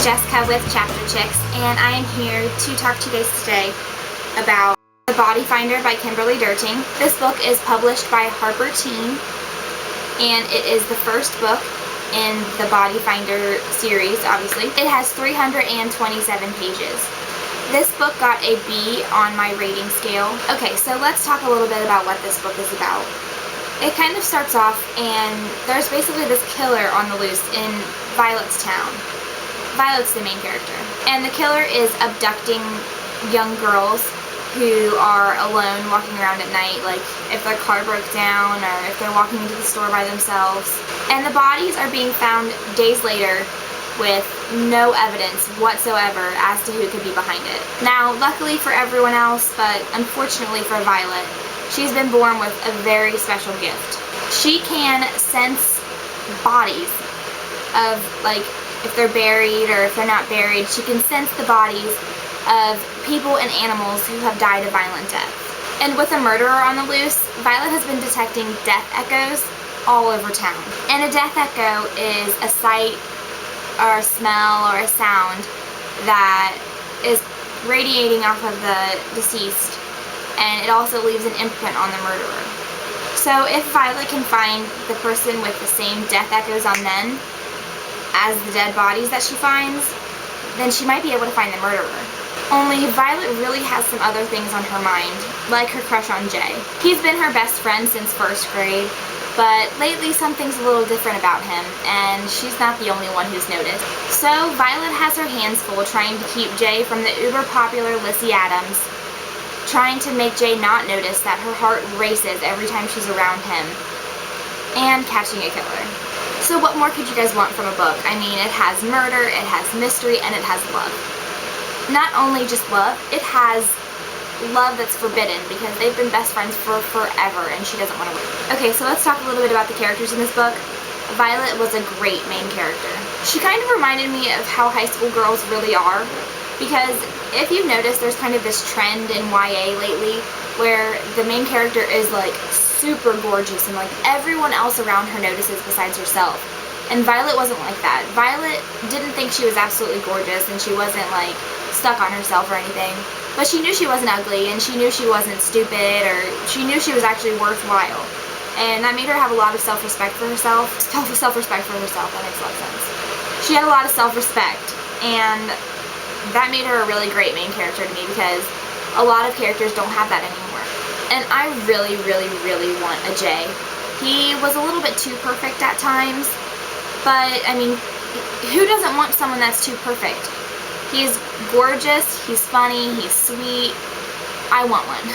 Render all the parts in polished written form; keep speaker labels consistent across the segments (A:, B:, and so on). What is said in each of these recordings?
A: Jessica with Chapter Chicks, and I am here to talk to you guys today about The Body Finder by Kimberly Derting. This book is published by Harper Teen, and it is the first book in the Body Finder series, obviously. It has 327 pages. This book got a B on my rating scale. Okay, so let's talk a little bit about what this book is about. It kind of starts off, and there's basically this killer on the loose in Violet's town. Violet's the main character. And the killer is abducting young girls who are alone walking around at night, like if their car broke down or if they're walking into the store by themselves. And the bodies are being found days later with no evidence whatsoever as to who could be behind it. Now, luckily for everyone else, but unfortunately for Violet, she's been born with a very special gift. She can sense bodies of, like, if they're buried or if they're not buried. She can sense the bodies of people and animals who have died a violent death. And with a murderer on the loose, Violet has been detecting death echoes all over town. And a death echo is a sight or a smell or a sound that is radiating off of the deceased, and it also leaves an imprint on the murderer. So if Violet can find the person with the same death echoes on them as the dead bodies that she finds, then she might be able to find the murderer. Only Violet really has some other things on her mind, like her crush on Jay. He's been her best friend since first grade, but lately something's a little different about him, and she's not the only one who's noticed. So Violet has her hands full trying to keep Jay from the uber-popular Lissy Adams, trying to make Jay not notice that her heart races every time she's around him, and catching a killer. So what more could you guys want from a book? I mean, it has murder, it has mystery, and it has love. Not only just love, it has love that's forbidden because they've been best friends for forever and she doesn't want to wait. Okay, so let's talk a little bit about the characters in this book. Violet was a great main character. She kind of reminded me of how high school girls really are, because if you've noticed, there's kind of this trend in YA lately where the main character is like super gorgeous and like everyone else around her notices besides herself. And Violet wasn't like that. Violet didn't think she was absolutely gorgeous, and she wasn't like stuck on herself or anything. But she knew she wasn't ugly, and she knew she wasn't stupid, or she knew she was actually worthwhile. And that made her have a lot of self-respect for herself. Self-respect for herself, that makes a lot of sense. She had a lot of self-respect, and that made her a really great main character to me because a lot of characters don't have that anymore. And I really, really, really want a Jay. He was a little bit too perfect at times, but I mean, who doesn't want someone that's too perfect? He's gorgeous, he's funny, he's sweet. I want one.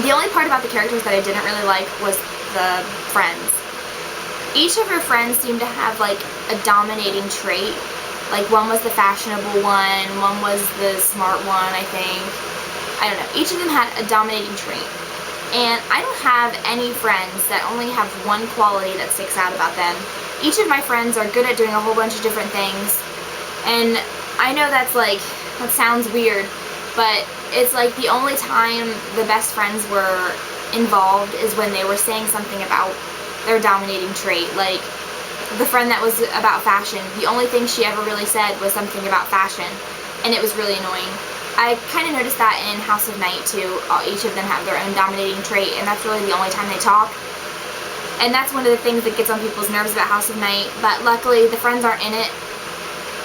A: The only part about the characters that I didn't really like was the friends. Each of her friends seemed to have like a dominating trait. Like one was the fashionable one was the smart one, I think. I don't know. Each of them had a dominating trait. And I don't have any friends that only have one quality that sticks out about them. Each of my friends are good at doing a whole bunch of different things. And I know that's like, that sounds weird, but it's like the only time the best friends were involved is when they were saying something about their dominating trait. Like the friend that was about fashion, the only thing she ever really said was something about fashion, and it was really annoying. I kind of noticed that in House of Night too. Each of them have their own dominating trait, and that's really the only time they talk. And that's one of the things that gets on people's nerves about House of Night, but luckily the friends aren't in it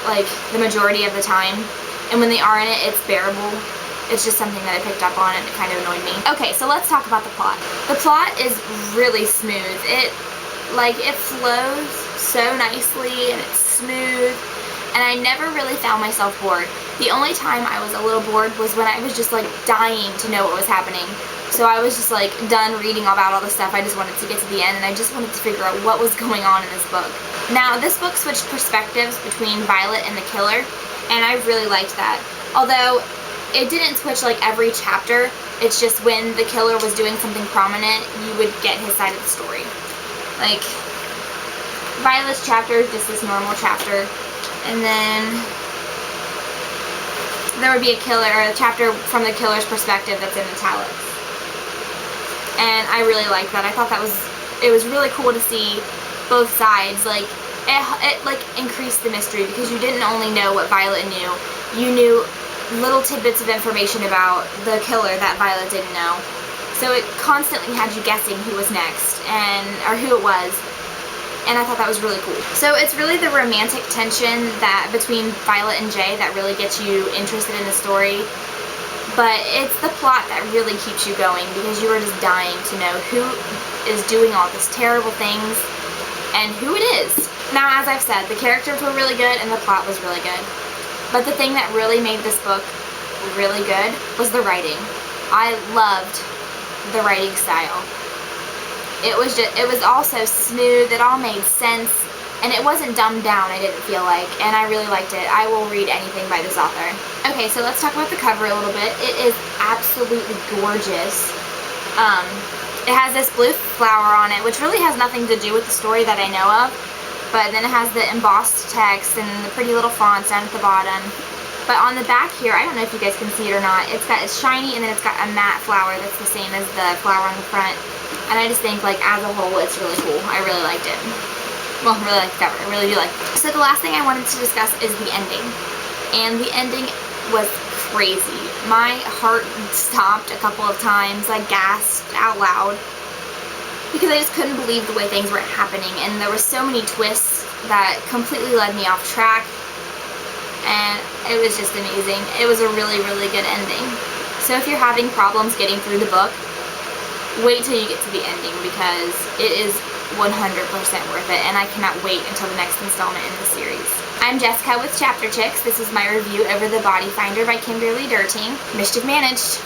A: like the majority of the time, and when they are in it, it's bearable. It's just something that I picked up on and it kind of annoyed me. Okay, so let's talk about the plot. The plot is really smooth. It flows so nicely and it's smooth, and I never really found myself bored. The only time I was a little bored was when I was just like dying to know what was happening. So I was just like done reading about all the stuff. I just wanted to get to the end, and I just wanted to figure out what was going on in this book. Now, this book switched perspectives between Violet and the killer, and I really liked that. Although it didn't switch like every chapter, it's just when the killer was doing something prominent, you would get his side of the story. Like, Violet's chapter is just this normal chapter, and then there would be a chapter from the killer's perspective that's in italics. And I really liked that. I thought it was really cool to see both sides. Like, it like increased the mystery, because you didn't only know what Violet knew, you knew little tidbits of information about the killer that Violet didn't know. So it constantly had you guessing who was next, or who it was. And I thought that was really cool. So it's really the romantic tension that between Violet and Jay that really gets you interested in the story. But it's the plot that really keeps you going, because you are just dying to know who is doing all these terrible things and who it is. Now, as I've said, the characters were really good and the plot was really good. But the thing that really made this book really good was the writing. I loved the writing style. It was all so smooth, it all made sense, and it wasn't dumbed down, I didn't feel like, and I really liked it. I will read anything by this author. Okay, so let's talk about the cover a little bit. It is absolutely gorgeous. It has this blue flower on it, which really has nothing to do with the story that I know of, but then it has the embossed text and the pretty little fonts down at the bottom. But on the back here, I don't know if you guys can see it or not, it's shiny, and then it's got a matte flower that's the same as the flower on the front. And I just think, like, as a whole, it's really cool. I really liked it. Well, I really like the cover. I really do like it. So the last thing I wanted to discuss is the ending. And the ending was crazy. My heart stopped a couple of times. I gasped out loud, because I just couldn't believe the way things were happening. And there were so many twists that completely led me off track. And it was just amazing. It was a really, really good ending. So if you're having problems getting through the book, wait till you get to the ending, because it is 100% worth it, and I cannot wait until the next installment in the series. I'm Jessica with Chapter Chicks. This is my review over The Body Finder by Kimberly Derting. Mischief managed.